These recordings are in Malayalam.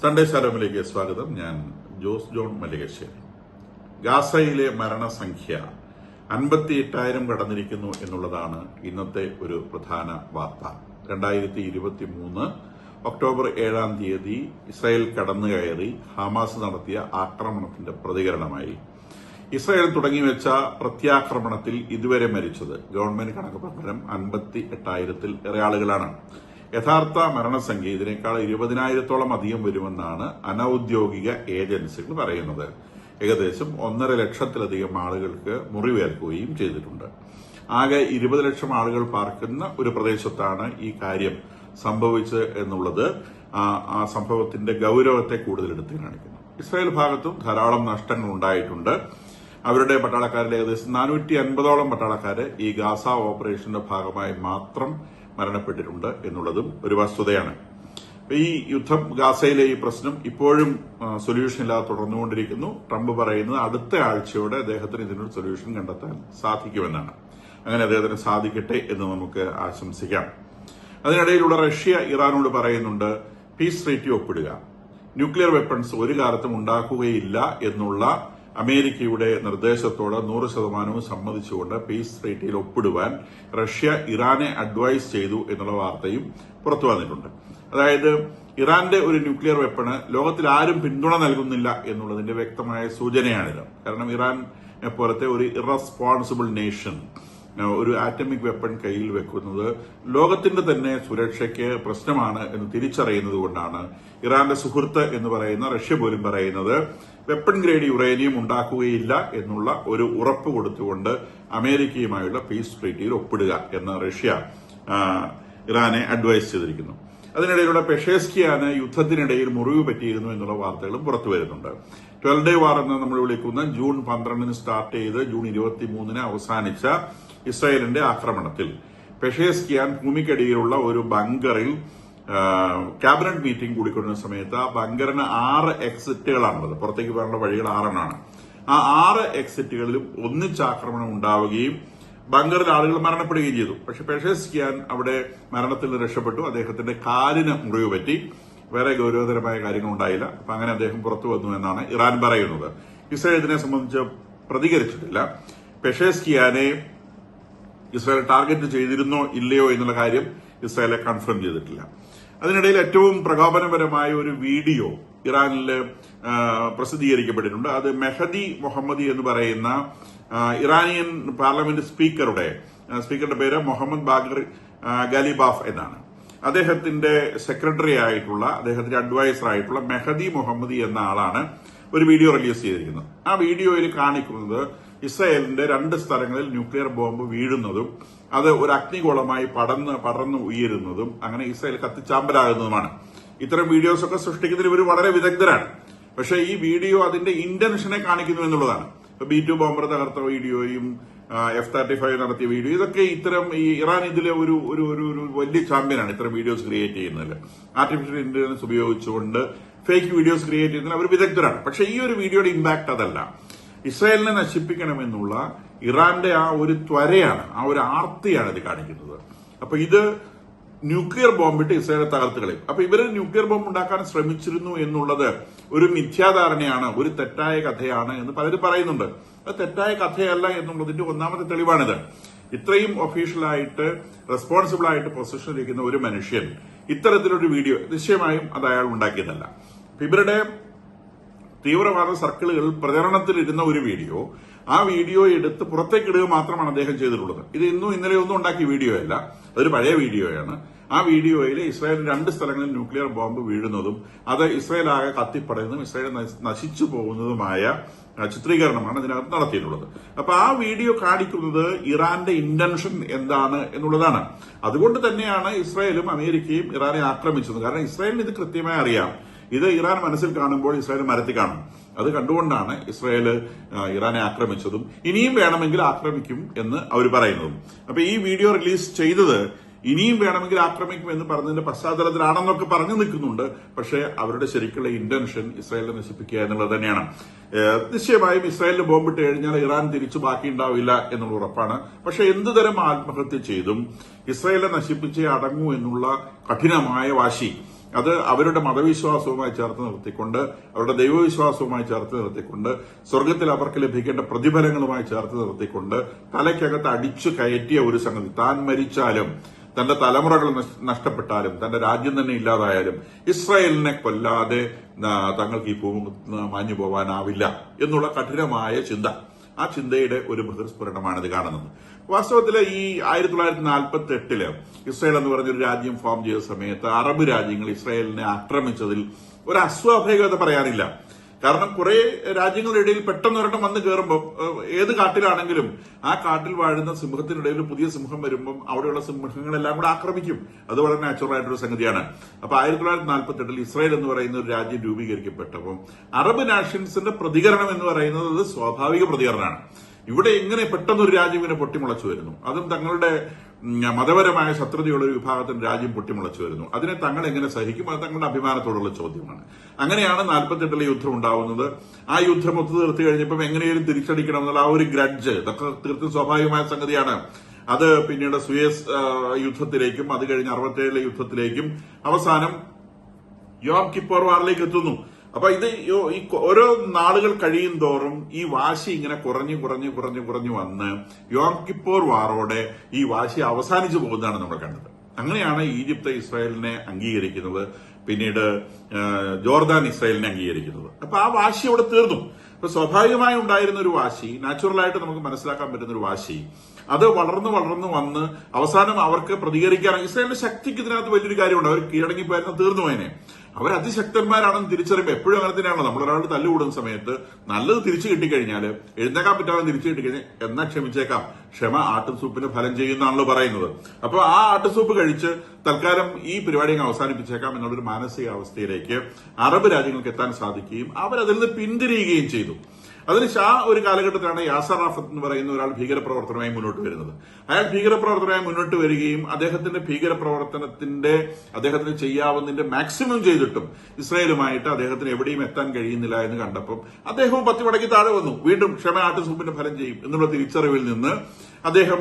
സൺഡേ ശാലോമിലേക്ക് സ്വാഗതം. ഞാൻ ജോസ് ജോൺ മല്ലികശ്ശേരി. ഗാസയിലെ മരണസംഖ്യ 58,000 കടന്നിരിക്കുന്നു എന്നുള്ളതാണ് ഇന്നത്തെ ഒരു പ്രധാന വാർത്ത. 2023 ഒക്ടോബർ 7 ഇസ്രായേൽ കടന്നുകയറി ഹമാസ് നടത്തിയ ആക്രമണത്തിന്റെ പ്രതികരണമായി ഇസ്രായേൽ തുടങ്ങിവെച്ച പ്രത്യാക്രമണത്തിൽ ഇതുവരെ മരിച്ചത് ഗവൺമെന്റ് കണക്ക് പ്രകാരം 58,000-ൽ ഏറെ ആളുകളാണ്. യഥാർത്ഥ മരണസംഖ്യ ഇതിനേക്കാൾ 20,000-ഓളം അധികം വരുമെന്നാണ് അനൌദ്യോഗിക ഏജൻസികൾ പറയുന്നത്. ഏകദേശം 1.5 ലക്ഷത്തിലധികം ആളുകൾക്ക് മുറിവേൽക്കുകയും ചെയ്തിട്ടുണ്ട്. ആകെ 20 ലക്ഷം ആളുകൾ പാർക്കുന്ന ഒരു പ്രദേശത്താണ് ഈ കാര്യം സംഭവിച്ചത് എന്നുള്ളത് ആ സംഭവത്തിന്റെ ഗൌരവത്തെ കൂടുതൽ എടുത്തു കാണിക്കുന്നു. ഇസ്രായേൽ ഭാഗത്തും ധാരാളം നഷ്ടങ്ങൾ ഉണ്ടായിട്ടുണ്ട്. അവരുടെ പട്ടാളക്കാരിൽ ഏകദേശം 450ഓളം പട്ടാളക്കാര് ഈ ഗാസ ഓപ്പറേഷന്റെ ഭാഗമായി മാത്രം മരണപ്പെട്ടിട്ടുണ്ട് എന്നുള്ളതും ഒരു വസ്തുതയാണ്. ഈ യുദ്ധം, ഗാസയിലെ ഈ പ്രശ്നം ഇപ്പോഴും സൊല്യൂഷൻ ഇല്ലാതെ തുടർന്നുകൊണ്ടിരിക്കുന്നു. ട്രംപ് പറയുന്നത് അടുത്ത ആഴ്ചയോടെ അദ്ദേഹത്തിന് ഇതിനൊരു സൊല്യൂഷൻ കണ്ടെത്താൻ സാധിക്കുമെന്നാണ്. അങ്ങനെ അദ്ദേഹത്തിന് സാധിക്കട്ടെ എന്ന് നമുക്ക് ആശംസിക്കാം. അതിനിടയിലൂടെ റഷ്യ ഇറാനോട് പറയുന്നുണ്ട് പീസ് ട്രീറ്റി ഒപ്പിടുക, ന്യൂക്ലിയർ വെപ്പൺസ് ഒരു കാലത്തും ഉണ്ടാക്കുകയില്ല എന്നുള്ള അമേരിക്കയുടെ നിർദ്ദേശത്തോട് 100% സമ്മതിച്ചുകൊണ്ട് പീസ് ട്രീറ്റിയിൽ ഒപ്പിടുവാൻ റഷ്യ ഇറാനെ അഡ്വൈസ് ചെയ്തു എന്നുള്ള വാർത്തയും പുറത്തു വന്നിട്ടുണ്ട്. അതായത് ഇറാന്റെ ഒരു ന്യൂക്ലിയർ വെപ്പണ് ലോകത്തിൽ ആരും പിന്തുണ നൽകുന്നില്ല എന്നുള്ളതിന്റെ വ്യക്തമായ സൂചനയാണിത്. കാരണം ഇറാനെ പോലത്തെ ഒരു ഇറസ്പോൺസിബിൾ നേഷൻ ഒരു ആറ്റമിക് വെപ്പൺ കയ്യിൽ വെക്കുന്നത് ലോകത്തിന്റെ തന്നെ സുരക്ഷയ്ക്ക് പ്രശ്നമാണ് എന്ന് തിരിച്ചറിയുന്നത് കൊണ്ടാണ് ഇറാന്റെ സുഹൃത്ത് എന്ന് പറയുന്ന റഷ്യ പോലും പറയുന്നത് വെപ്പൺ ഗ്രേഡ് യുറേനിയം ഉണ്ടാക്കുകയില്ല എന്നുള്ള ഒരു ഉറപ്പ് കൊടുത്തുകൊണ്ട് അമേരിക്കയുമായുള്ള പീസ് ട്രീറ്റിയിൽ ഒപ്പിടുക എന്ന് റഷ്യ ഇറാനെ അഡ്വൈസ് ചെയ്തിരിക്കുന്നു. അതിനിടയിലുള്ള പെഷേസ്കിയാന് യുദ്ധത്തിനിടയിൽ മുറിവ് പറ്റിയിരുന്നു എന്നുള്ള വാർത്തകളും പുറത്തു വരുന്നുണ്ട്. 12 ഡേ വാർ എന്ന് നമ്മൾ വിളിക്കുന്ന ജൂൺ 12 സ്റ്റാർട്ട് ചെയ്ത് ജൂൺ 23 അവസാനിച്ച ഇസ്രായേലിന്റെ ആക്രമണത്തിൽ പെഷേസ്കിയാൻ ഭൂമിക്കടിയിലുള്ള ഒരു ബങ്കറിൽ ക്യാബിനറ്റ് മീറ്റിംഗ് കൂടിക്കൊണ്ടിരുന്ന സമയത്ത് ആ ബങ്കറിന് 6 എക്സിറ്റുകളാണുള്ളത്. പുറത്തേക്ക് പോകാനുള്ള വഴികൾ 6 ആ 6 എക്സിറ്റുകളിലും ഒന്നിച്ചാക്രമണം ഉണ്ടാവുകയും ബങ്കറിൽ ആളുകൾ മരണപ്പെടുകയും ചെയ്തു. പക്ഷെ പെഷേസ്കിയാൻ അവിടെ മരണത്തിൽ നിന്ന് രക്ഷപ്പെട്ടു. അദ്ദേഹത്തിന്റെ കാലിന് മുറിവ് പറ്റി. വേറെ ഗൌരവതരമായ കാര്യങ്ങൾ ഉണ്ടായില്ല. അപ്പൊ അങ്ങനെ അദ്ദേഹം പുറത്തു വന്നു എന്നാണ് ഇറാൻ പറയുന്നത്. ഇസ്രായേൽ ഇതിനെ സംബന്ധിച്ച് പ്രതികരിച്ചിട്ടില്ല. പെഷേസ്കിയാനെ ഇസ്രായേൽ ടാർഗറ്റ് ചെയ്തിരുന്നോ ഇല്ലയോ എന്നുള്ള കാര്യം ഇസ്രായേലെ കൺഫേം ചെയ്തിട്ടില്ല. അതിനിടയിൽ ഏറ്റവും പ്രകോപനപരമായ ഒരു വീഡിയോ ഇറാനിൽ പ്രസിദ്ധീകരിക്കപ്പെട്ടിട്ടുണ്ട്. അത് മെഹദി മൊഹമ്മദി എന്ന് പറയുന്ന ഇറാനിയൻ പാർലമെന്റ് സ്പീക്കറുടെ പേര് മുഹമ്മദ് ബാഗർ ഗാലിബാഫ് എന്നാണ്. അദ്ദേഹത്തിന്റെ സെക്രട്ടറി ആയിട്ടുള്ള, അദ്ദേഹത്തിന്റെ അഡ്വൈസർ ആയിട്ടുള്ള മെഹദി മൊഹമ്മദി എന്ന ആളാണ് ഒരു വീഡിയോ റിലീസ് ചെയ്തിരിക്കുന്നത്. ആ വീഡിയോയിൽ കാണിക്കുന്നത് ഇസ്രായേലിന്റെ 2 സ്ഥലങ്ങളിൽ ന്യൂക്ലിയർ ബോംബ് വീഴുന്നതും അത് ഒരു അഗ്നിഗോളമായി പടർന്ന് ഉയരുന്നതും അങ്ങനെ ഇസ്രായേൽ കത്തിച്ചാമ്പലാകുന്നതുമാണ്. ഇത്തരം വീഡിയോസൊക്കെ സൃഷ്ടിക്കുന്നതിൽ ഇവർ വളരെ വിദഗ്ധരാണ്. പക്ഷേ ഈ വീഡിയോ അതിന്റെ ഇന്റൻഷനെ കാണിക്കുന്നു എന്നുള്ളതാണ്. ഇപ്പൊ B2 ബോംബർ തകർത്ത വീഡിയോയും F-35 നടത്തിയ വീഡിയോ, ഇതൊക്കെ ഇത്തരം ഈ ഇറാൻ ഇതിലെ ഒരു ഒരു ഒരു വലിയ ചാമ്പ്യനാണ് ഇത്തരം വീഡിയോസ് ക്രിയേറ്റ് ചെയ്യുന്നതിൽ. ആർട്ടിഫിഷ്യൽ ഇന്റലിജൻസ് ഉപയോഗിച്ചുകൊണ്ട് ഫേക്ക് വീഡിയോസ് ക്രിയേറ്റ് ചെയ്യുന്നതിൽ അവർ വിദഗ്ധരാണ്. പക്ഷേ ഈ ഒരു വീഡിയോയുടെ ഇമ്പാക്ട് അതല്ല. ഇസ്രായേലിനെ നശിപ്പിക്കണമെന്നുള്ള ഇറാന്റെ ആ ഒരു ത്വരയാണ്, ആ ഒരു ആർത്തിയാണ് ഇത് കാണിക്കുന്നത്. അപ്പൊ ഇത് ന്യൂക്ലിയർ ബോംബിട്ട് ഇസ്രായേലിനെ തകർത്ത് കളയും. അപ്പൊ ഇവര് ന്യൂക്ലിയർ ബോംബ് ഉണ്ടാക്കാൻ ശ്രമിച്ചിരുന്നു എന്നുള്ളത് ഒരു മിഥ്യാധാരണയാണ്, ഒരു തെറ്റായ കഥയാണ് എന്ന് പലരും പറയുന്നുണ്ട്. അത് തെറ്റായ കഥയല്ല എന്നുള്ളതിന്റെ ഒന്നാമത്തെ തെളിവാണിത്. ഇത്രയും ഒഫീഷ്യലായിട്ട് റെസ്പോൺസിബിൾ ആയിട്ട് പൊസിഷനിലിരിക്കുന്ന ഒരു മനുഷ്യൻ ഇത്തരത്തിലൊരു വീഡിയോ, നിശ്ചയമായും അത് അയാൾ ഉണ്ടാക്കിയതല്ല. ഇവരുടെ തീവ്രവാദ സർക്കിളുകളിൽ പ്രചരണത്തിലിരുന്ന ഒരു വീഡിയോ, ആ വീഡിയോ എടുത്ത് പുറത്തേക്കിടുക മാത്രമാണ് അദ്ദേഹം ചെയ്തിട്ടുള്ളത്. ഇത് ഇന്നും ഇന്നലെ ഒന്നും ഉണ്ടാക്കിയ വീഡിയോ അല്ല, അതൊരു പഴയ വീഡിയോയാണ്. ആ വീഡിയോയിൽ ഇസ്രായേൽ 2 സ്ഥലങ്ങളിൽ ന്യൂക്ലിയർ ബോംബ് വീഴുന്നതും അത് ഇസ്രായേൽ ആകെ കത്തിപ്പടയുന്നതും ഇസ്രായേൽ നശിച്ചു പോകുന്നതുമായ ചിത്രീകരണമാണ് ഇതിനകത്ത് നടത്തിയിട്ടുള്ളത്. അപ്പൊ ആ വീഡിയോ കാണിക്കുന്നത് ഇറാന്റെ ഇന്റൻഷൻ എന്താണ് എന്നുള്ളതാണ്. അതുകൊണ്ട് തന്നെയാണ് ഇസ്രായേലും അമേരിക്കയും ഇറാനെ ആക്രമിച്ചത്. കാരണം ഇസ്രായേലിന് ഇത് കൃത്യമായി അറിയാം. ഇത് ഇറാൻ മനസ്സിൽ കാണുമ്പോൾ ഇസ്രായേൽ മരത്തിൽ കാണും. അത് കണ്ടുകൊണ്ടാണ് ഇസ്രായേൽ ഇറാനെ ആക്രമിച്ചതും ഇനിയും വേണമെങ്കിൽ ആക്രമിക്കും എന്ന് അവർ പറയുന്നതും. അപ്പൊ ഈ വീഡിയോ റിലീസ് ചെയ്തത് ഇനിയും വേണമെങ്കിൽ ആക്രമിക്കും എന്ന് പറഞ്ഞതിന്റെ പശ്ചാത്തലത്തിലാണെന്നൊക്കെ പറഞ്ഞു നിൽക്കുന്നുണ്ട്. പക്ഷേ അവരുടെ ശരിക്കുള്ള ഇന്റൻഷൻ ഇസ്രായേലിനെ നശിപ്പിക്കുക എന്നുള്ളത് തന്നെയാണ്. നിശ്ചയമായും ഇസ്രായേലിന് ബോംബിട്ട് കഴിഞ്ഞാൽ ഇറാൻ തിരിച്ചു ബാക്കിയുണ്ടാവില്ല എന്നുള്ള ഉറപ്പാണ്. പക്ഷെ എന്തുതരം ആത്മഹത്യ ചെയ്തും ഇസ്രായേലിനെ നശിപ്പിച്ചേ അടങ്ങൂ എന്നുള്ള കഠിനമായ വാശി അത് അവരുടെ മതവിശ്വാസവുമായി ചേർത്ത് നിർത്തിക്കൊണ്ട്, അവരുടെ ദൈവവിശ്വാസവുമായി ചേർത്ത് നിർത്തിക്കൊണ്ട്, സ്വർഗത്തിൽ അവർക്ക് ലഭിക്കേണ്ട പ്രതിഫലങ്ങളുമായി ചേർത്ത് നിർത്തിക്കൊണ്ട് തലയ്ക്കകത്ത് അടിച്ചു കയറ്റിയ ഒരു സംഗതി. താൻ മരിച്ചാലും, തന്റെ തലമുറകൾ നഷ്ടപ്പെട്ടാലും, തന്റെ രാജ്യം തന്നെ ഇല്ലാതായാലും ഇസ്രായേലിനെ കൊല്ലാതെ തങ്ങൾക്ക് ഈ ഭൂമി മാഞ്ഞു പോകാനാവില്ല എന്നുള്ള കഠിനമായ ചിന്ത. ആ ചിന്തയുടെ ഒരു ബഹിർസ്ഫുരണമാണ് ഇത് കാണുന്നത്. വാസ്തവത്തിൽ ഈ 1948 ഇസ്രായേൽ എന്ന് പറഞ്ഞൊരു രാജ്യം ഫോം ചെയ്ത സമയത്ത് അറബ് രാജ്യങ്ങൾ ഇസ്രായേലിനെ ആക്രമിച്ചതിൽ ഒരു അസ്വാഭാവികത പറയാനില്ല. കാരണം കുറെ രാജ്യങ്ങളുടെ ഇടയിൽ പെട്ടെന്ന് ഒരെണ്ണം വന്ന് കയറുമ്പോൾ, ഏത് കാട്ടിലാണെങ്കിലും ആ കാട്ടിൽ വാഴുന്ന സിംഹത്തിനിടയിൽ പുതിയ സിംഹം വരുമ്പം അവിടെയുള്ള സിംഹങ്ങളെല്ലാം കൂടെ ആക്രമിക്കും. അത് വളരെ നാച്ചുറൽ ആയിട്ടൊരു സംഗതിയാണ്. അപ്പൊ 1948 ഇസ്രായേൽ എന്ന് പറയുന്ന ഒരു രാജ്യം രൂപീകരിക്കപ്പെട്ടപ്പോൾ അറബ് നാഷൻസിന്റെ പ്രതികരണം എന്ന് പറയുന്നത് അത് സ്വാഭാവിക പ്രതികരണമാണ്. ഇവിടെ എങ്ങനെ പെട്ടെന്ന് ഒരു രാജ്യം ഇങ്ങനെ പൊട്ടിമുളച്ചു വരുന്നു, അതും തങ്ങളുടെ മതപരമായ ശത്രുതയുള്ള ഒരു വിഭാഗത്തിന് രാജ്യം പൊട്ടിമുളച്ചു വരുന്നു, അതിനെ തങ്ങൾ എങ്ങനെ സഹിക്കും? അത് തങ്ങളുടെ അഭിമാനത്തോടുള്ള ചോദ്യമാണ്. അങ്ങനെയാണ് 48 യുദ്ധം ഉണ്ടാവുന്നത്. ആ യുദ്ധം ഒത്തുതീർത്ത് കഴിഞ്ഞപ്പം എങ്ങനെയും തിരിച്ചടിക്കണം എന്നുള്ള ആ ഒരു ഗ്രഡ്ജ്, ഇതൊക്കെ തീർത്തും സ്വാഭാവികമായ സംഗതിയാണ്. അത് പിന്നീട് സുയേസ് യുദ്ധത്തിലേക്കും അത് കഴിഞ്ഞ് 67 യുദ്ധത്തിലേക്കും അവസാനം യോം കിപ്പോർ വാറിലേക്ക് എത്തുന്നു. അപ്പൊ ഇത് ഈ ഓരോ നാളുകൾ കഴിയും തോറും ഈ വാശി ഇങ്ങനെ കുറഞ്ഞു വന്ന് യോം കിപ്പോർ വാറോടെ ഈ വാശി അവസാനിച്ചു പോകുന്നതാണ് നമ്മൾ കണ്ടത്. അങ്ങനെയാണ് ഈജിപ്ത് ഇസ്രായേലിനെ അംഗീകരിക്കുന്നത്, പിന്നീട് ജോർദാൻ ഇസ്രായേലിനെ അംഗീകരിക്കുന്നത്. അപ്പൊ ആ വാശി അവിടെ തീർന്നു. അപ്പൊ സ്വാഭാവികമായി ഉണ്ടായിരുന്ന ഒരു വാശി, നാച്ചുറലായിട്ട് നമുക്ക് മനസ്സിലാക്കാൻ പറ്റുന്ന ഒരു വാശി, അത് വളർന്നു വന്ന് അവസാനം അവർക്ക് പ്രതികരിക്കാൻ ഇസ്രായേലിന്റെ ശക്തിക്ക് ഇതിനകത്ത് വലിയൊരു കാര്യമുണ്ട്. അവർ കീഴടങ്ങിപ്പോയിരുന്ന തീർന്നു പോയനെ. അവർ അതിശക്തന്മാരാണെന്ന് തിരിച്ചറിയുമ്പോൾ എപ്പോഴും അങ്ങനെ തന്നെയാണല്ലോ. നമ്മളൊരാൾ തല്ലുകൂടുന്ന സമയത്ത് നല്ലത് തിരിച്ചു കിട്ടിക്കഴിഞ്ഞാൽ, എഴുന്നേക്കാൻ പറ്റാതെ തിരിച്ചു കിട്ടിക്കഴിഞ്ഞാൽ എന്നാ ക്ഷമിച്ചേക്കാം, ക്ഷമ ആട്ടും സൂപ്പിന് ഫലം ചെയ്യുന്നതാണല്ലോ പറയുന്നത്. അപ്പൊ ആ ആട്ടുസൂപ്പ് കഴിച്ച് തൽക്കാലം ഈ പരിപാടി അവസാനിപ്പിച്ചേക്കാം എന്നുള്ളൊരു മാനസികാവസ്ഥയിലേക്ക് അറബ് രാജ്യങ്ങൾക്ക് എത്താൻ സാധിക്കുകയും അവരതിൽ നിന്ന് പിന്തിരിയുകയും ചെയ്തു. അതിന് ആ ഒരു കാലഘട്ടത്തിലാണ് യാസർ റാഫത്ത് എന്ന് പറയുന്ന ഒരാൾ ഭീകരപ്രവർത്തനമായി മുന്നോട്ട് വരുന്നത്. അയാൾ ഭീകരപ്രവർത്തനമായി മുന്നോട്ട് വരികയും അദ്ദേഹത്തിന്റെ അദ്ദേഹത്തിന് ചെയ്യാവുന്നതിന്റെ മാക്സിമം ചെയ്തിട്ടും ഇസ്രായേലുമായിട്ട് അദ്ദേഹത്തിന് എവിടെയും എത്താൻ കഴിയുന്നില്ല എന്ന് കണ്ടപ്പോൾ അദ്ദേഹവും പത്തിമടക്കി താഴെ വന്നു. വീണ്ടും ക്ഷമ ആട്ടുസൂപ്പിന്റെ ഫലം ചെയ്യും എന്നുള്ള തിരിച്ചറിവിൽ നിന്ന് അദ്ദേഹം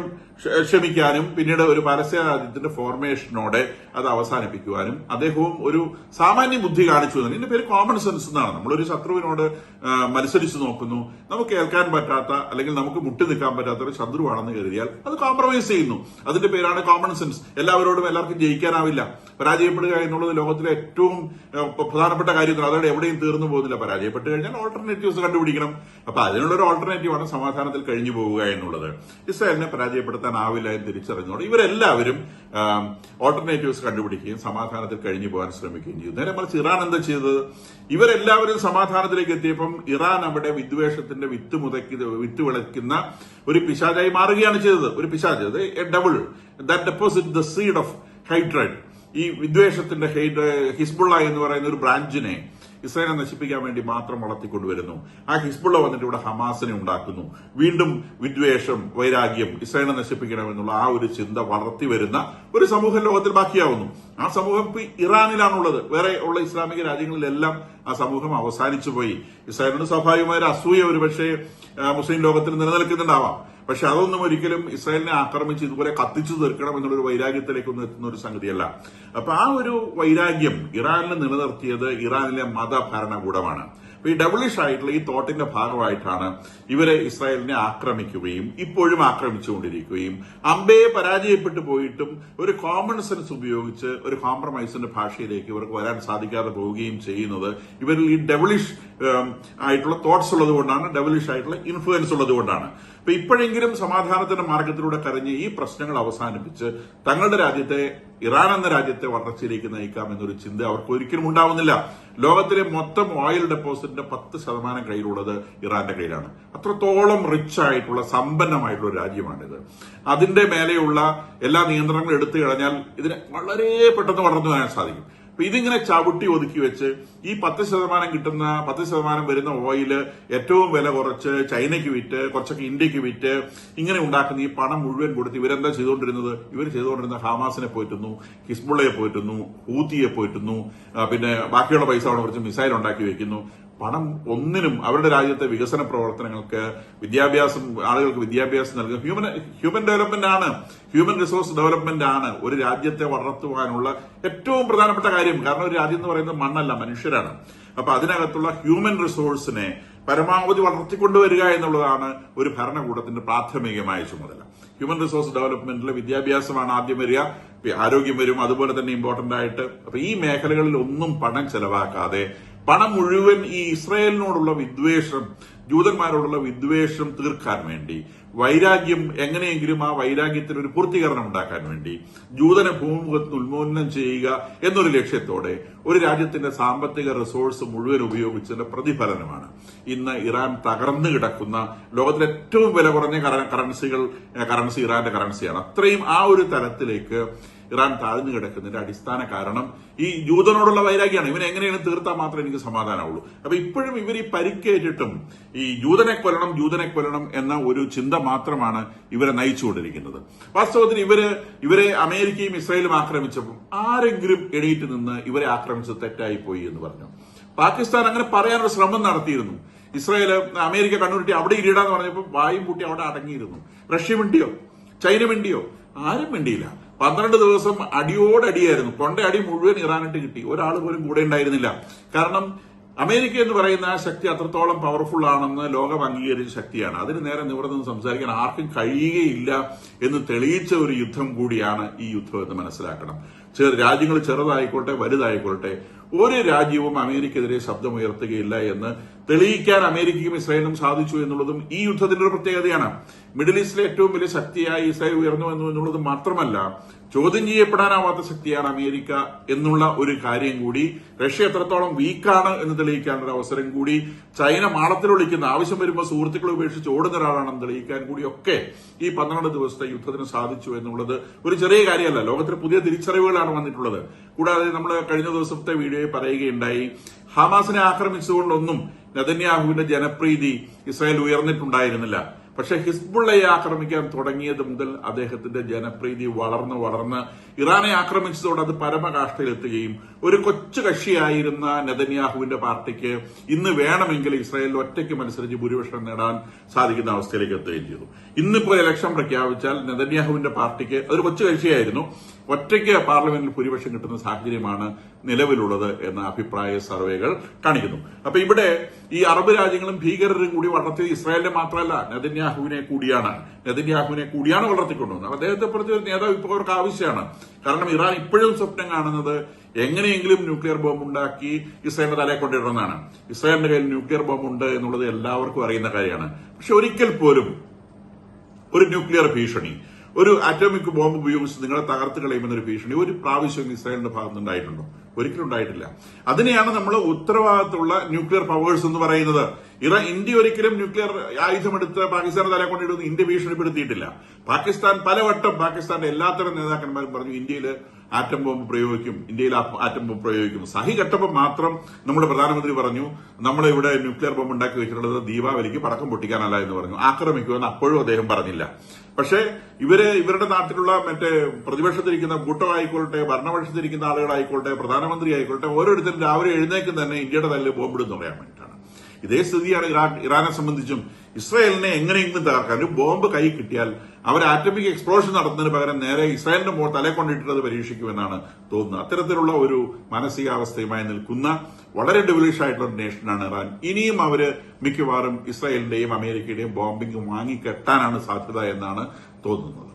ക്ഷമിക്കാനും പിന്നീട് ഒരു പരസ്യ രാജ്യത്തിന്റെ ഫോർമേഷനോടെ അത് അവസാനിപ്പിക്കുവാനും അദ്ദേഹവും ഒരു സാമാന്യ ബുദ്ധി കാണിച്ചു. ഇതിന്റെ പേര് കോമൺ സെൻസ് എന്നാണ്. നമ്മളൊരു ശത്രുവിനോട് മത്സരിച്ചു നോക്കുന്നു, നമുക്ക് കേൾക്കാൻ പറ്റാത്ത അല്ലെങ്കിൽ നമുക്ക് മുട്ടി നിൽക്കാൻ പറ്റാത്ത ഒരു ശത്രുവാണെന്ന് കരുതിയാൽ അത് കോംപ്രമൈസ് ചെയ്യുന്നു. അതിന്റെ പേരാണ് കോമൺ സെൻസ്. എല്ലാവർക്കും ജയിക്കാനാവില്ല. പരാജയപ്പെടുക എന്നുള്ളത് ലോകത്തിലെ ഏറ്റവും പ്രധാനപ്പെട്ട കാര്യത്തിൽ, അതോടെ എവിടെയും തീർന്നു പോകുന്നില്ല. പരാജയപ്പെട്ടു കഴിഞ്ഞാൽ ഓൾട്ടർനേറ്റീവ്സ് കണ്ടുപിടിക്കണം. അപ്പൊ അതിനുള്ള ഒരു ഓൾട്ടർനേറ്റീവാണ് സമാധാനത്തിൽ കഴിഞ്ഞു പോവുക എന്നുള്ളത്. ഇസ്രായേലിനെ പരാജയപ്പെടുത്താനാവില്ല എന്ന് തിരിച്ചറിഞ്ഞോടെ ഇവരെല്ലാവരും ഓൾട്ടർനേറ്റീവ്സ് കണ്ടുപിടിക്കുകയും സമാധാനത്തിൽ കഴിഞ്ഞു പോകാൻ ശ്രമിക്കുകയും ചെയ്തു. നേരെ മറിച്ച് ഇറാൻ എന്താ ചെയ്തത്? ഇവരെല്ലാവരും സമാധാനത്തിലേക്ക് എത്തിയപ്പം ഇറാൻ അവിടെ വിദ്വേഷത്തിന്റെ വിത്ത് വിളയ്ക്കുന്ന ഒരു പിശാചായി മാറുകയാണ് ചെയ്തത്. ഒരു പിശാച്, a devil that deposit the seed of hatred. ഈ വിദ്വേഷത്തിന്റെ ഹിസ്ബുള്ള എന്ന് പറയുന്ന ഒരു ബ്രാഞ്ചിനെ ഇസ്രായേലിനെ നശിപ്പിക്കാൻ വേണ്ടി മാത്രം വളർത്തിക്കൊണ്ടുവരുന്നു. ആ ഹിസ്ബുള്ള വന്നിട്ട് ഇവിടെ ഹമാസിനെ ഉണ്ടാക്കുന്നു. വീണ്ടും വിദ്വേഷം, വൈരാഗ്യം, ഇസ്രായേലിനെ നശിപ്പിക്കണമെന്നുള്ള ആ ഒരു ചിന്ത വളർത്തി വരുന്ന ഒരു സമൂഹം ലോകത്തിൽ ബാക്കിയാവുന്നു. ആ സമൂഹം ഇപ്പൊ ഇറാനിലാണുള്ളത്. വേറെ ഉള്ള ഇസ്ലാമിക രാജ്യങ്ങളിലെല്ലാം ആ സമൂഹം അവസാനിച്ചു പോയി. ഇസ്രായേലിന് സ്വാഭാവികമായ ഒരു അസൂയ ഒരുപക്ഷെ മുസ്ലിം ലോകത്തിൽ നിലനിൽക്കുന്നുണ്ടാവാം. പക്ഷെ അതൊന്നും ഒരിക്കലും ഇസ്രായേലിനെ ആക്രമിച്ച് ഇതുപോലെ കത്തിച്ചു തീർക്കണം എന്നുള്ളൊരു വൈരാഗ്യത്തിലേക്കൊന്നും എത്തുന്ന ഒരു സംഗതിയല്ല. അപ്പൊ ആ ഒരു വൈരാഗ്യം ഇറാനിൽ നിലനിർത്തിയത് ഇറാനിലെ മതഭരണകൂടമാണ്. അപ്പൊ ഈ ഡബിളിഷ് ആയിട്ടുള്ള ഈ തോട്ടിന്റെ ഭാഗമായിട്ടാണ് ഇവരെ ഇസ്രായേലിനെ ആക്രമിക്കുകയും ഇപ്പോഴും ആക്രമിച്ചുകൊണ്ടിരിക്കുകയും അമ്പയെ പരാജയപ്പെട്ടു പോയിട്ടും ഒരു കോമൺ സെൻസ് ഉപയോഗിച്ച് ഒരു കോംപ്രമൈസിന്റെ ഭാഷയിലേക്ക് ഇവർക്ക് വരാൻ സാധിക്കാതെ പോവുകയും ചെയ്യുന്നത് ഇവരിൽ ഈ ഡബിളിഷ് ആയിട്ടുള്ള തോട്ട്സ് ഉള്ളത് കൊണ്ടാണ്, ഡബിളിഷ് ആയിട്ടുള്ള ഇൻഫ്ലുവൻസ് ഉള്ളത് കൊണ്ടാണ്. അപ്പൊ ഇപ്പോഴെങ്കിലും സമാധാനത്തിന്റെ മാർഗത്തിലൂടെ കരഞ്ഞ് ഈ പ്രശ്നങ്ങൾ അവസാനിപ്പിച്ച് തങ്ങളുടെ രാജ്യത്തെ, ഇറാൻ എന്ന രാജ്യത്തെ വളർച്ചയിലേക്ക് നയിക്കാം എന്നൊരു ചിന്ത അവർക്ക് ഒരിക്കലും ഉണ്ടാവുന്നില്ല. ലോകത്തിലെ മൊത്തം ഓയിൽ ഡെപ്പോസിറ്റിന്റെ 10% കയ്യിലുള്ളത് ഇറാന്റെ കയ്യിലാണ്. അത്രത്തോളം റിച്ച് ആയിട്ടുള്ള സമ്പന്നമായിട്ടുള്ള ഒരു രാജ്യമാണിത്. അതിന്റെ മേലെയുള്ള എല്ലാ നിയന്ത്രണങ്ങളും എടുത്തു കളഞ്ഞാൽ ഇതിന് വളരെ പെട്ടെന്ന് വളർന്നു വരാൻ സാധിക്കും. അപ്പൊ ഇതിങ്ങനെ ചവിട്ടി ഒതുക്കി വെച്ച് ഈ 10% കിട്ടുന്ന 10% വരുന്ന ഓയില് ഏറ്റവും വില കുറച്ച് ചൈനയ്ക്ക് വിറ്റ്, കുറച്ചൊക്കെ ഇന്ത്യക്ക് വിറ്റ്, ഇങ്ങനെ ഉണ്ടാക്കുന്ന ഈ പണം മുഴുവൻ കൊടുത്ത് ഇവരെന്താ ചെയ്തുകൊണ്ടിരുന്നത്? ഇവർ ചെയ്തുകൊണ്ടിരുന്ന ഹമാസിനെ പോറ്റുന്നു, ഹിസ്ബുള്ളയെ പോറ്റുന്നു, ഹൂത്തിയെ പോറ്റുന്നു, പിന്നെ ബാക്കിയുള്ള പൈസ അവിടെ കുറച്ച് മിസൈൽ ഉണ്ടാക്കി വെക്കുന്നു. പണം ഒന്നിനും അവരുടെ രാജ്യത്തെ വികസന പ്രവർത്തനങ്ങൾക്ക് വിദ്യാഭ്യാസം, ആളുകൾക്ക് വിദ്യാഭ്യാസം നൽകുക ഹ്യൂമൻ ഡെവലപ്മെന്റ് ആണ്, ഹ്യൂമൻ റിസോഴ്സ് ഡെവലപ്മെന്റ് ആണ് ഒരു രാജ്യത്തെ വളർത്തുവാനുള്ള ഏറ്റവും പ്രധാനപ്പെട്ട കാര്യം. കാരണം ഒരു രാജ്യം എന്ന് പറയുന്നത് മണ്ണല്ല, മനുഷ്യരാണ്. അപ്പൊ അതിനകത്തുള്ള ഹ്യൂമൻ റിസോഴ്സിനെ പരമാവധി വളർത്തിക്കൊണ്ടുവരിക എന്നുള്ളതാണ് ഒരു ഭരണകൂടത്തിന്റെ പ്രാഥമികമായ ചുമതല. ഹ്യൂമൻ റിസോഴ്സ് ഡെവലപ്മെന്റിൽ വിദ്യാഭ്യാസമാണ് ആദ്യം വരിക, ആരോഗ്യം വരും, അതുപോലെ തന്നെ ഇമ്പോർട്ടന്റ് ആയിട്ട്. അപ്പൊ ഈ മേഖലകളിൽ ഒന്നും പണം ചെലവാക്കാതെ പണം മുഴുവൻ ഈ ഇസ്രായേലിനോടുള്ള വിദ്വേഷം, ജൂതന്മാരോടുള്ള വിദ്വേഷം തീർക്കാൻ വേണ്ടി, വൈരാഗ്യം എങ്ങനെയെങ്കിലും ആ വൈരാഗ്യത്തിന് ഒരു പൂർത്തീകരണം ഉണ്ടാക്കാൻ വേണ്ടി ജൂതനെ ഭൂമുഖത്ത് ഉന്മൂലനം ചെയ്യുക എന്നൊരു ലക്ഷ്യത്തോടെ ഒരു രാജ്യത്തിന്റെ സാമ്പത്തിക റിസോഴ്സ് മുഴുവൻ ഉപയോഗിച്ചതിന്റെ പ്രതിഫലനമാണ് ഇന്ന് ഇറാൻ തകർന്നു കിടക്കുന്ന ലോകത്തിലെ ഏറ്റവും വില കുറഞ്ഞ കറൻസി ഇറാന്റെ കറൻസിയാണ്. അത്രയും ആ ഒരു തലത്തിലേക്ക് ഇറാൻ താഴ്ന്നു കിടക്കുന്നതിന്റെ അടിസ്ഥാന കാരണം ഈ ജൂതനോടുള്ള വൈരാഗ്യമാണ്. ഇവനെ എങ്ങനെയാണ് തീർത്താൽ മാത്രമേ എനിക്ക് സമാധാനമുള്ളൂ. അപ്പൊ ഇപ്പോഴും ഇവർ ഈ പരിക്കേറ്റിട്ടും ഈ ജൂതനെ കൊല്ലണം എന്ന ഒരു ചിന്ത മാത്രമാണ് ഇവരെ നയിച്ചുകൊണ്ടിരിക്കുന്നത്. വാസ്തവത്തിൽ ഇവരെ അമേരിക്കയും ഇസ്രായേലും ആക്രമിച്ചപ്പോൾ ആരെങ്കിലും എണീറ്റ് നിന്ന് ഇവരെ ആക്രമിച്ചത് തെറ്റായി പോയി എന്ന് പറഞ്ഞു. പാകിസ്ഥാൻ അങ്ങനെ പറയാനൊരു ശ്രമം നടത്തിയിരുന്നു. ഇസ്രായേൽ അമേരിക്ക കണ്ണുരുട്ടി അവിടെ ഇരിടാന്ന് പറഞ്ഞപ്പോൾ വായും പൂട്ടി അവിടെ അടങ്ങിയിരുന്നു. റഷ്യ മിണ്ടിയോ? ചൈന മിണ്ടിയോ? ആരും മിണ്ടിയില്ല. 12 ദിവസം അടിയോടടിയായിരുന്നു. കൊണ്ടയടി മുഴുവൻ ഇറാനിട്ട് കിട്ടി. ഒരാൾ പോലും കൂടെ ഉണ്ടായിരുന്നില്ല. കാരണം അമേരിക്ക എന്ന് പറയുന്ന ആ ശക്തി അത്രത്തോളം പവർഫുൾ ആണെന്ന് ലോകം അംഗീകരിച്ച ശക്തിയാണ്. അതിന് നേരെ നിവർന്ന് സംസാരിക്കാൻ ആർക്കും കഴിയുകയില്ല എന്ന് തെളിയിച്ച ഒരു യുദ്ധം കൂടിയാണ് ഈ യുദ്ധം എന്ന് മനസ്സിലാക്കണം. രാജ്യങ്ങൾ ചെറുതായിക്കോട്ടെ വലുതായിക്കോട്ടെ ഒരു രാജ്യവും അമേരിക്കെതിരെ ശബ്ദമുയർത്തുകയില്ല എന്ന് തെളിയിക്കാൻ അമേരിക്കയും ഇസ്രായേലിനും സാധിച്ചു എന്നുള്ളതും ഈ യുദ്ധത്തിന്റെ ഒരു പ്രത്യേകതയാണ്. മിഡിൽ ഈസ്റ്റിലെ ഏറ്റവും വലിയ ശക്തിയായി ഇസ്രായേൽ ഉയർന്നു എന്നുള്ളത് മാത്രമല്ല, ചോദ്യം ചെയ്യപ്പെടാനാവാത്ത ശക്തിയാണ് അമേരിക്ക എന്നുള്ള ഒരു കാര്യം കൂടി, റഷ്യ എത്രത്തോളം വീക്കാണ് എന്ന് തെളിയിക്കാനുള്ള ഒരു അവസരം കൂടി, ചൈന മാളത്തിൽ ഒളിക്കുന്ന ആവശ്യം വരുമ്പോൾ സുഹൃത്തുക്കളെ ഉപേക്ഷിച്ച് ഓടുന്ന ഒരാളാണെന്ന് തെളിയിക്കാൻ കൂടി ഒക്കെ ഈ 12 ദിവസത്തെ യുദ്ധത്തിന് സാധിച്ചു എന്നുള്ളത് ഒരു ചെറിയ കാര്യമല്ല. ലോകത്തിന് പുതിയ തിരിച്ചറിവുകളാണ് വന്നിട്ടുള്ളത്. കൂടാതെ നമ്മൾ കഴിഞ്ഞ ദിവസത്തെ വീഡിയോയിൽ പറയുകയുണ്ടായി, ഹമാസിനെ ആക്രമിച്ചുകൊണ്ടൊന്നും നെതന്യാഹുവിന്റെ ജനപ്രീതി ഇസ്രായേൽ ഉയർന്നിട്ടുണ്ടായിരുന്നില്ല. പക്ഷെ ഹിസ്ബുള്ളയെ ആക്രമിക്കാൻ തുടങ്ങിയത് മുതൽ അദ്ദേഹത്തിന്റെ ജനപ്രീതി വളർന്ന് ഇറാനെ ആക്രമിച്ചതോടെ അത് പരമകാഷ്ഠയിലെത്തുകയും ഒരു കൊച്ചു കക്ഷിയായിരുന്ന നെതന്യാഹുവിന്റെ പാർട്ടിക്ക് ഇന്ന് വേണമെങ്കിൽ ഇസ്രായേലിൽ ഒറ്റയ്ക്ക് മത്സരിച്ച് ഭൂരിപക്ഷം നേടാൻ സാധിക്കുന്ന അവസ്ഥയിലേക്ക് എത്തുകയും ചെയ്തു. ഇന്നിപ്പോൾ ഇലക്ഷൻ പ്രഖ്യാപിച്ചാൽ നെതന്യാഹുവിന്റെ പാർട്ടിക്ക് അതൊരു കൊച്ചു കക്ഷിയായിരുന്നു, ഒറ്റയ്ക്ക് പാർലമെന്റിൽ ഭൂരിപക്ഷം കിട്ടുന്ന സാഹചര്യമാണ് നിലവിലുള്ളത് എന്ന അഭിപ്രായ സർവേകൾ കാണിക്കുന്നു. അപ്പൊ ഇവിടെ ഈ അറബ് രാജ്യങ്ങളും ഭീകരരും കൂടി വളർത്തി ഇസ്രായേലിനെ മാത്രമല്ല നെതന്യാഹുവിനെ കൂടിയാണ് വളർത്തിക്കൊണ്ടുവന്നത്. അദ്ദേഹത്തെ പ്രതി ഒരു നേതാവ് ഇപ്പോൾ അവർക്ക് ആവശ്യമാണ്. കാരണം ഇറാൻ ഇപ്പോഴും സ്വപ്നം കാണുന്നത് എങ്ങനെയെങ്കിലും ന്യൂക്ലിയർ ബോംബ് ഉണ്ടാക്കി ഇസ്രായേലിന്റെ തലയെ കൊണ്ടിടണമെന്നാണ്. ഇസ്രായേലിന്റെ കയ്യിൽ ന്യൂക്ലിയർ ബോംബ് ഉണ്ട് എന്നുള്ളത് എല്ലാവർക്കും അറിയുന്ന കാര്യമാണ്. പക്ഷെ ഒരിക്കൽ പോലും ഒരു ന്യൂക്ലിയർ ഭീഷണി, ഒരു ആറ്റോമിക് ബോംബ് ഉപയോഗിച്ച് നിങ്ങളെ തകർത്ത് കളയുമെന്നൊരു ഭീഷണി ഒരു പ്രാവശ്യം ഇസ്രായേലിന്റെ ഭാഗത്ത് ഉണ്ടായിട്ടുണ്ടോ? ഒരിക്കലും ഉണ്ടായിട്ടില്ല. അതിനെയാണ് നമ്മൾ ഉത്തരവാദിത്തമുള്ള ന്യൂക്ലിയർ പവേഴ്സ് എന്ന് പറയുന്നത്. ഇന്ത്യ ഒരിക്കലും ന്യൂക്ലിയർ ആയുധമെടുത്ത് പാകിസ്ഥാന്റെ തലയെ കൊണ്ടിടുന്ന ഇന്ത്യ ഭീഷണിപ്പെടുത്തിയിട്ടില്ല. പാകിസ്ഥാൻ പലവട്ടം പാകിസ്ഥാന്റെ എല്ലാത്തരം നേതാക്കന്മാരും പറഞ്ഞു ഇന്ത്യയിൽ ആറ്റം ബോംബ് പ്രയോഗിക്കും. സഹി കെട്ടപ്പോൾ മാത്രം നമ്മുടെ പ്രധാനമന്ത്രി പറഞ്ഞു നമ്മളിവിടെ ന്യൂക്ലിയർ ബോംബ് ഉണ്ടാക്കി വെച്ചിട്ടുള്ളത് ദീപാവലിക്ക് പടക്കം പൊട്ടിക്കാനല്ല എന്ന് പറഞ്ഞു. ആക്രമിക്കുമെന്ന് അപ്പോഴും അദ്ദേഹം പറഞ്ഞില്ല. പക്ഷേ ഇവരുടെ നാട്ടിലുള്ള മറ്റേ പ്രതിപക്ഷത്തിരിക്കുന്ന കൂട്ടോ ആയിക്കോട്ടെ, ഭരണപക്ഷത്തിരിക്കുന്ന ആളുകളായിക്കോട്ടെ, പ്രധാനമന്ത്രി ആയിക്കോട്ടെ, ഓരോരുത്തരും രാവിലെ എഴുന്നേക്കും തന്നെ ഇന്ത്യയുടെ തലയിൽ ബോംബിടുന്ന് പറയാൻ വേണ്ടിയിട്ടാണ്. ഇതേ സ്ഥിതിയാണ് ഇറാനെ സംബന്ധിച്ചും. ഇസ്രായേലിനെ എങ്ങനെയെങ്കിലും തകർക്കാൻ ഒരു ബോംബ് കൈ കിട്ടിയാൽ അവർ ആറ്റമിക് എക്സ്പ്ലോഷൻ നടത്തുന്നതിന് പകരം നേരെ ഇസ്രായേലിന്റെ തലയെ കൊണ്ടിട്ടത് പരീക്ഷിക്കുമെന്നാണ് തോന്നുന്നത്. അത്തരത്തിലുള്ള ഒരു മാനസികാവസ്ഥയുമായി നിൽക്കുന്ന വളരെ ഡെവലിഷ് ആയിട്ടുള്ള ഒരു നേഷനാണ് ഇറാൻ. ഇനിയും അവര് മിക്കവാറും ഇസ്രായേലിന്റെയും അമേരിക്കയുടെയും ബോംബിംഗ് വാങ്ങിക്കെട്ടാനാണ് സാധ്യത എന്നാണ് തോന്നുന്നത്.